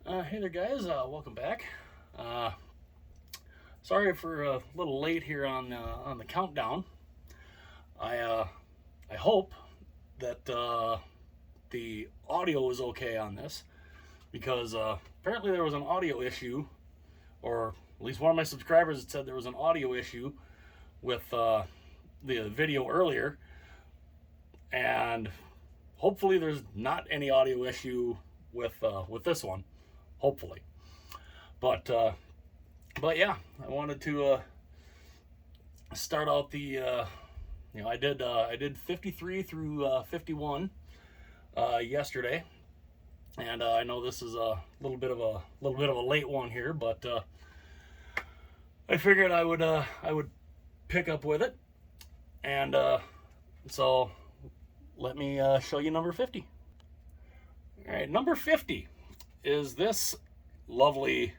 Hey there, guys. Welcome back. Uh, Sorry for a little late here on the countdown. I hope that the audio is okay on this because apparently there was an audio issue, or at least one of my subscribers had said there was an audio issue with the video earlier, and hopefully there's not any audio issue with this one. Hopefully. But yeah, I wanted to start out I did 53 through 51 yesterday, and I know this is a little bit of a late one here, but I figured I would pick up with it, and so let me show you number 50. All right, number 50 is this lovely.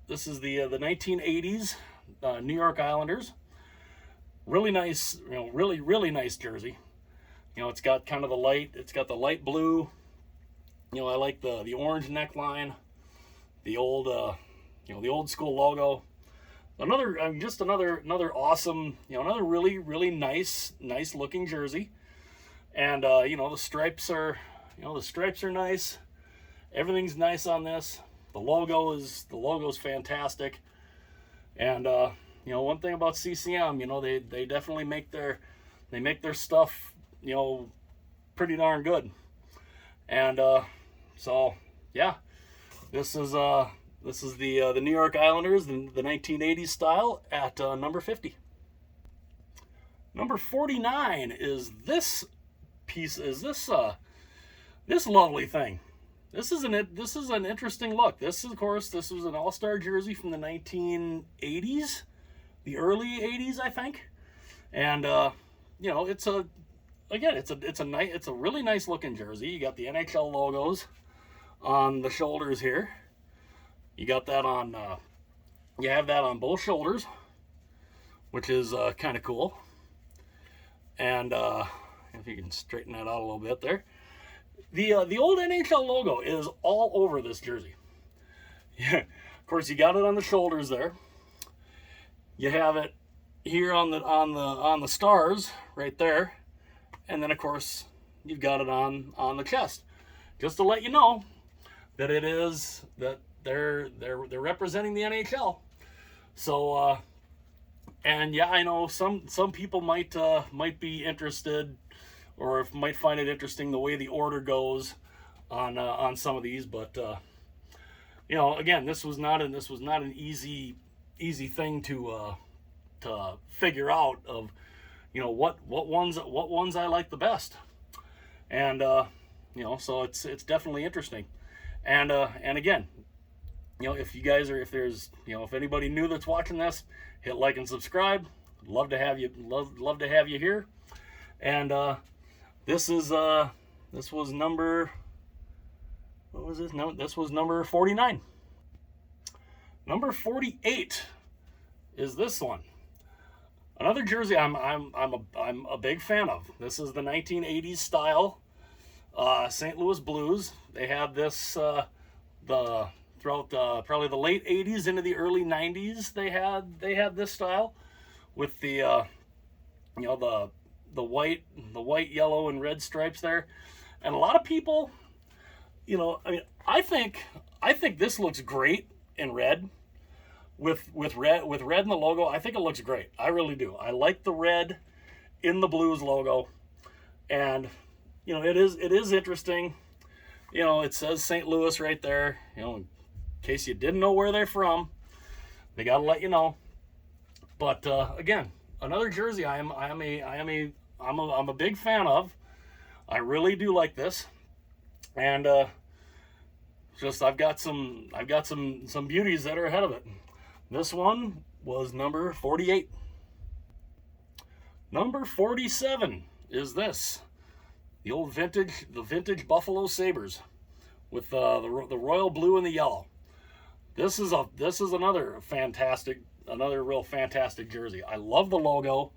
This is the 1980s New York Islanders. Really nice, really nice jersey. It's got kind of it's got the light blue. I like the orange neckline, the old the old school logo. Another awesome, another really nice looking jersey. And the stripes are nice. Everything's nice on this. The logo's fantastic, and one thing about CCM, they definitely make their stuff pretty darn good, and so yeah, this is the New York Islanders, the 1980s style at number 50. Number 49 is this this lovely thing. This is an interesting look. This was an all-star jersey from the 1980s, the early 80s, I think. And it's a really nice looking jersey. You got the NHL logos on the shoulders here. You got that on you have that on both shoulders, which is kind of cool. And if you can straighten that out a little bit there. The old NHL logo is all over this jersey. Yeah, of course, you got it on the shoulders there. You have it here on the stars right there, and then of course you've got it on the chest. Just to let you know that they're representing the NHL. So and yeah, I know some people might be interested, or might find it interesting the way the order goes on some of these, but again, this was not an easy thing to figure out of what ones I like the best, and so it's definitely interesting, and again, if anybody new that's watching this, hit like and subscribe. Love to have you here, and this was number, what was this? No, this was number 49. Number 48 is this one. Another jersey I'm a big fan of. This is the 1980s style St. Louis Blues. They had this throughout probably the late 80s into the early 90s. They had this style with the the white, yellow, and red stripes there, and a lot of people, I think this looks great in red, with red in the logo. I think it looks great. I really do. I like the red in the Blues logo, and it is interesting. It says St. Louis right there. In case you didn't know where they're from, they got to let you know. But again, another jersey I'm a big fan of. I really do like this, and I've got some beauties that are ahead of it. This one was number 48. Number 47 is this, the vintage Buffalo Sabres with the royal blue and the yellow. This is another real fantastic jersey. I love the logo.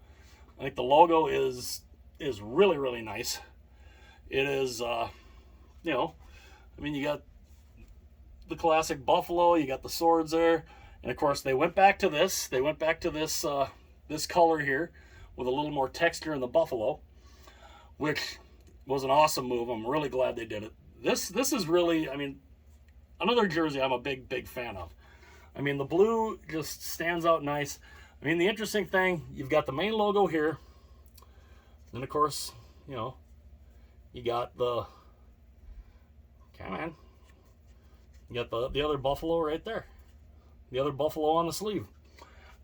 I think the logo is really nice. It is, you got the classic buffalo. You got the swords there, and of course they went back to this. They went back to this this color here with a little more texture in the buffalo, which was an awesome move. I'm really glad they did it. This is really, I mean, another jersey I'm a big fan of. I mean, the blue just stands out nice. I mean, the interesting thing, you've got the main logo here, and of course, you know, you got the, come on, you got the other buffalo right there, the other buffalo on the sleeve.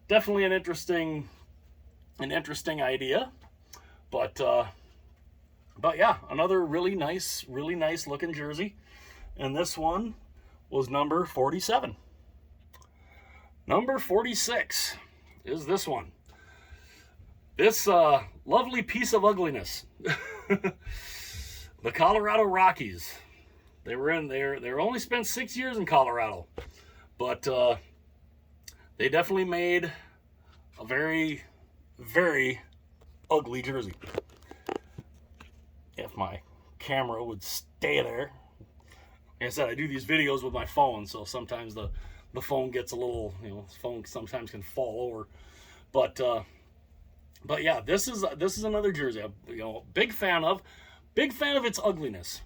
Definitely an interesting idea, but yeah, another really nice looking jersey, and this one was number 47. Number 46 is this one. This lovely piece of ugliness. The Colorado Rockies. They were in there. They only spent 6 years in Colorado, but they definitely made a very ugly jersey. If my camera would stay there. Like I said, I do these videos with my phone, so sometimes the phone gets a little, you know, the phone sometimes can fall over. But yeah, this is another jersey I'm, you know, big fan of its ugliness.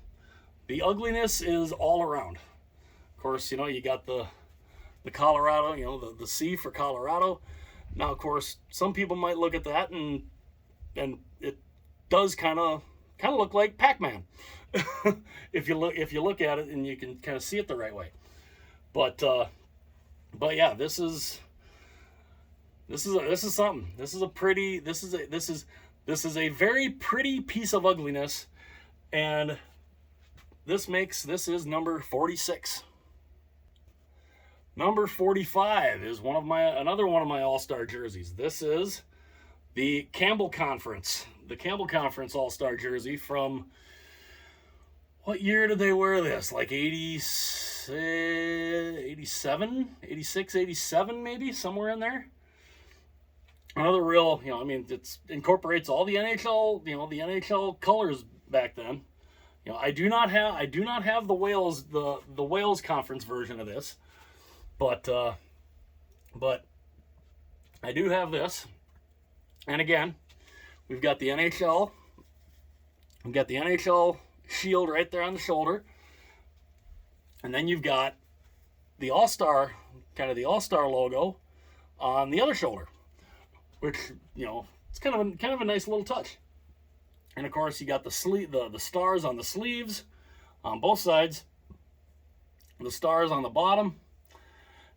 The ugliness is all around. Of course, you know, you got the Colorado, you know, the C for Colorado. Now, of course, some people might look at that and it does kind of look like Pac-Man. if you look at it and you can kind of see it the right way. But yeah, this is something. This is a very pretty piece of ugliness, and this is number 46. Number 45 is another one of my All-Star jerseys. This is the Campbell Conference. The Campbell Conference All-Star jersey from, what year did they wear this? Like 87, 86, 87 maybe, somewhere in there. Another real, you know, I mean, it incorporates all the NHL, you know, the NHL colors back then. You know, I do not have the Wales Conference version of this, but I do have this. And again, we've got the NHL. We've got the NHL shield right there on the shoulder. And then you've got the All-Star, kind of the All-Star logo on the other shoulder, which, you know, it's kind of a nice little touch. And of course, you got the stars on the sleeves on both sides, the stars on the bottom,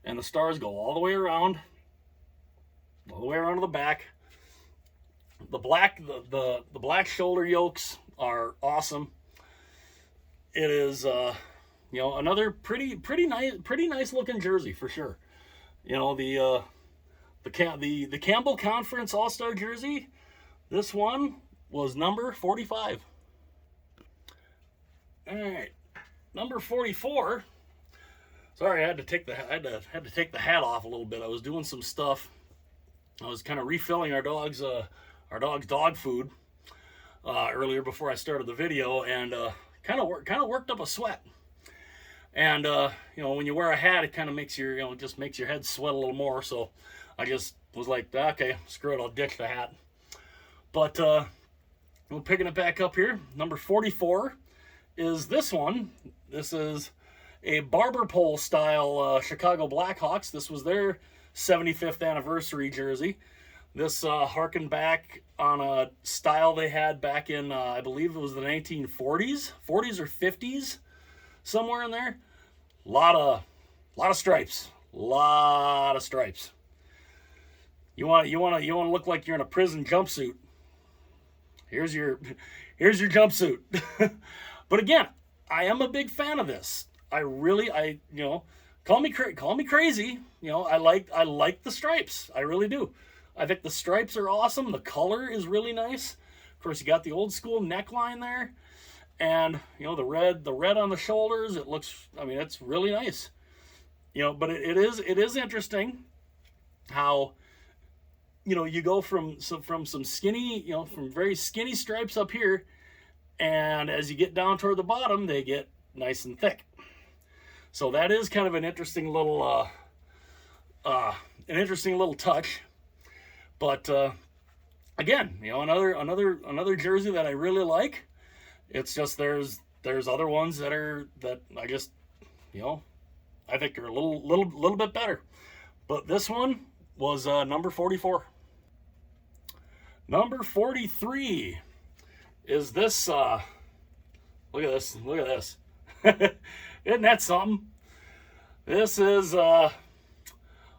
and the stars go all the way around to the back. The black shoulder yokes are awesome. It is you know, another pretty nice looking jersey for sure. You know, the Campbell Conference All-Star jersey, this one was number 45. All right, number 44. Sorry, I had to take the hat off a little bit. I was doing some stuff. I was kind of refilling our dog's dog food earlier before I started the video, and kind of worked up a sweat. And you know, when you wear a hat, it kind of makes your, you know, just makes your head sweat a little more. So I just was like, okay, screw it, I'll ditch the hat. But we're picking it back up here. Number 44 is this one. This is a barber pole style Chicago Blackhawks. This was their 75th anniversary jersey. This harkened back on a style they had back in, I believe it was the 1940s or 50s, somewhere in there. Lot of stripes. You want to look like you're in a prison jumpsuit. Here's your jumpsuit. But again, I am a big fan of this. You know, call me crazy. You know, I like the stripes. I really do. I think the stripes are awesome. The color is really nice. Of course, you got the old school neckline there, and you know, the red on the shoulders. It looks, I mean, it's really nice. You know, but it is interesting how, you know, you go from some skinny, you know, from very skinny stripes up here, and as you get down toward the bottom, they get nice and thick. So that is kind of an interesting little touch. But again, another jersey that I really like. It's just there's other ones that I just I think are a little bit better. But this one was number 44. Number 43 is this. Look at this. Look at this. Isn't that something? This is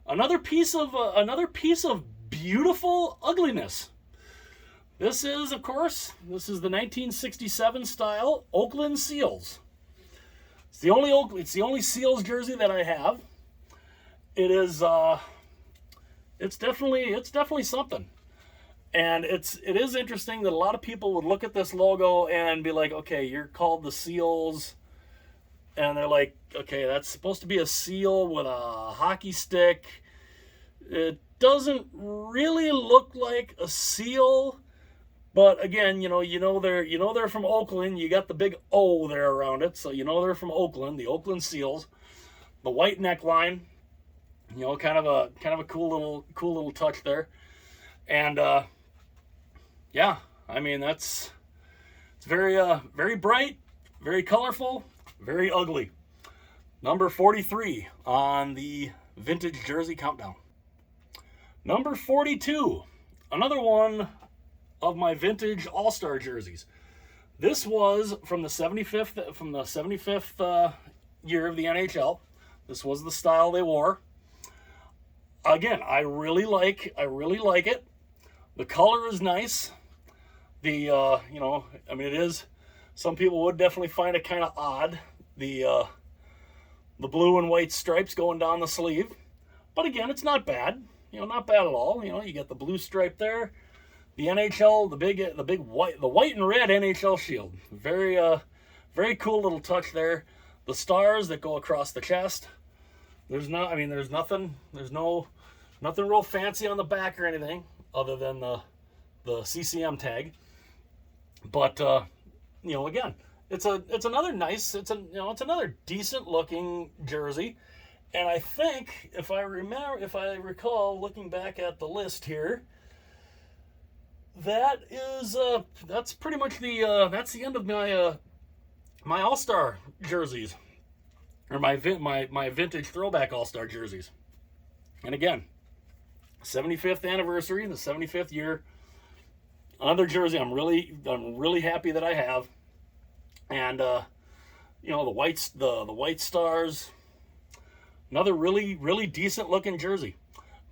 another piece of beautiful ugliness. This is the 1967 style Oakland Seals. It's the only Seals jersey that I have. It is it's definitely something. And it is interesting that a lot of people would look at this logo and be like, okay, you're called the Seals. And they're like, okay, that's supposed to be a seal with a hockey stick. It doesn't really look like a seal. But again, they're from Oakland. You got the big O there around it. So they're from Oakland, the Oakland Seals. The white neckline, kind of a cool little touch there. And yeah, I mean it's very bright, very colorful, very ugly. Number 43 on the vintage jersey countdown. Number 42, another one of my vintage All-Star jerseys. This was from the 75th year of the NHL. This was the style they wore. Again, I really like it. The color is nice. The it is. Some people would definitely find it kind of odd. The blue and white stripes going down the sleeve, but again, it's not bad. Not bad at all. You get the blue stripe there. The NHL, the big white and red NHL shield. Very cool little touch there. The stars that go across the chest. There's nothing real fancy on the back or anything other than the CCM tag. But again, it's another decent looking jersey. And I think if I recall looking back at the list here, that's pretty much that's the end of my All-Star jerseys, or my vintage throwback All-Star jerseys. And again, 75th anniversary, the 75th year. Another jersey I'm really happy that I have. And the white stars. Another really decent looking jersey.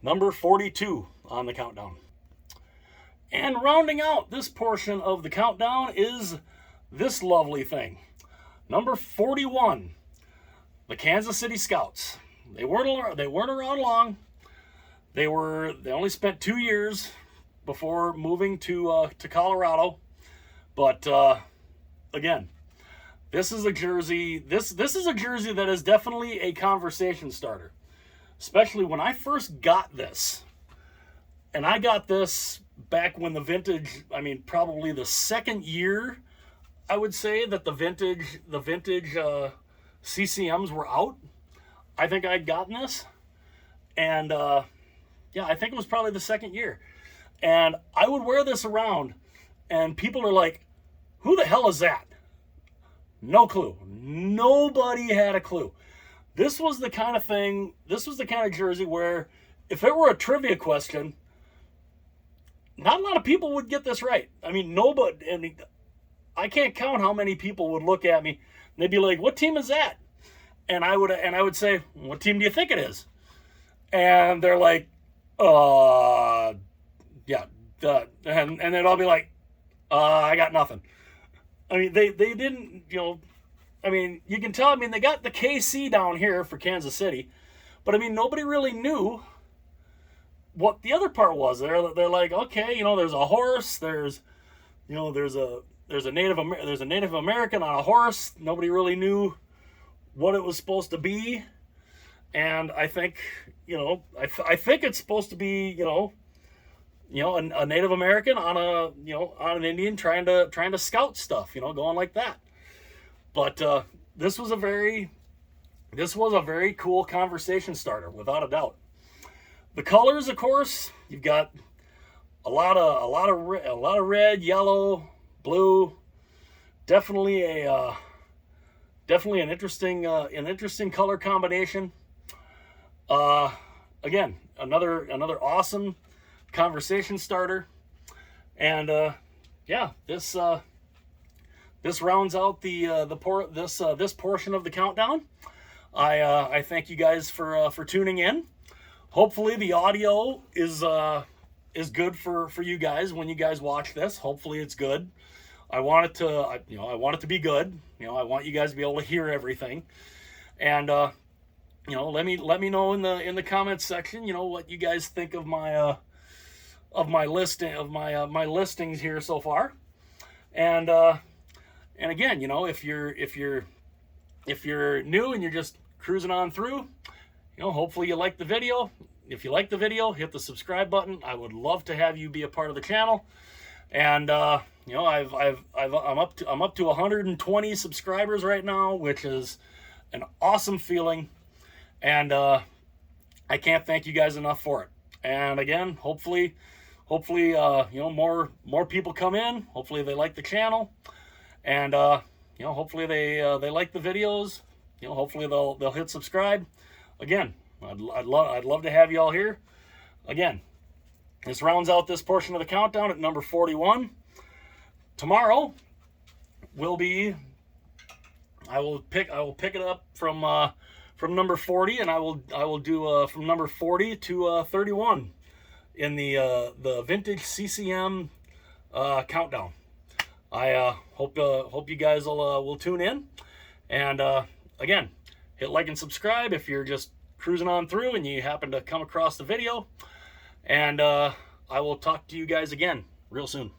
Number 42 on the countdown. And rounding out this portion of the countdown is this lovely thing. Number 41, the Kansas City Scouts. They weren't around long. They only spent 2 years before moving to Colorado. But again, this is a jersey. This is a jersey that is definitely a conversation starter, especially when I first got this. And I got this back when the vintage, probably the second year, I would say, that the vintage CCMs were out. I think I'd gotten this. And I think it was probably the second year. And I would wear this around, and people are like, who the hell is that? No clue. Nobody had a clue. This was the kind of jersey where if it were a trivia question, not a lot of people would get this right. Nobody. I can't count how many people would look at me and they'd be like, "What team is that?" And I would say, "What team do you think it is?" And they're like, yeah, and then I'll be like, I got nothing. They didn't, you can tell. They got the KC down here for Kansas City, but nobody really knew what the other part was. They're like, okay, there's a horse, there's a Native American on a horse. Nobody really knew what it was supposed to be, and I think I think it's supposed to be a Native American on an Indian trying to scout stuff, going like that. But this was a very this was a very cool conversation starter, without a doubt. The colors, of course, you've got a lot of red, yellow, blue. Definitely an interesting color combination. Again, another awesome conversation starter, and yeah, this rounds out this portion of the countdown. I thank you guys for tuning in. Hopefully the audio is good for you guys when you guys watch this. Hopefully it's good. I want it to be good. I want you guys to be able to hear everything, and let me know in the comments section, what you guys think of my my listings here so far, and again, if you're new and you're just cruising on through, hopefully you like the video. If you like the video, hit the subscribe button. I would love to have you be a part of the channel, and I'm up to 120 subscribers right now, which is an awesome feeling, and I can't thank you guys enough for it. And again, hopefully more people come in. Hopefully they like the channel, and hopefully they like the videos. Hopefully they'll hit subscribe. Again, I'd love to have you all here. Again, this rounds out this portion of the countdown at number 41. Tomorrow I will pick it up from number 40, and I will do from number 40 to 31 in the vintage CCM countdown. I hope you guys will tune in, and again, hit like and subscribe if you're just cruising on through and you happen to come across the video, and I will talk to you guys again real soon.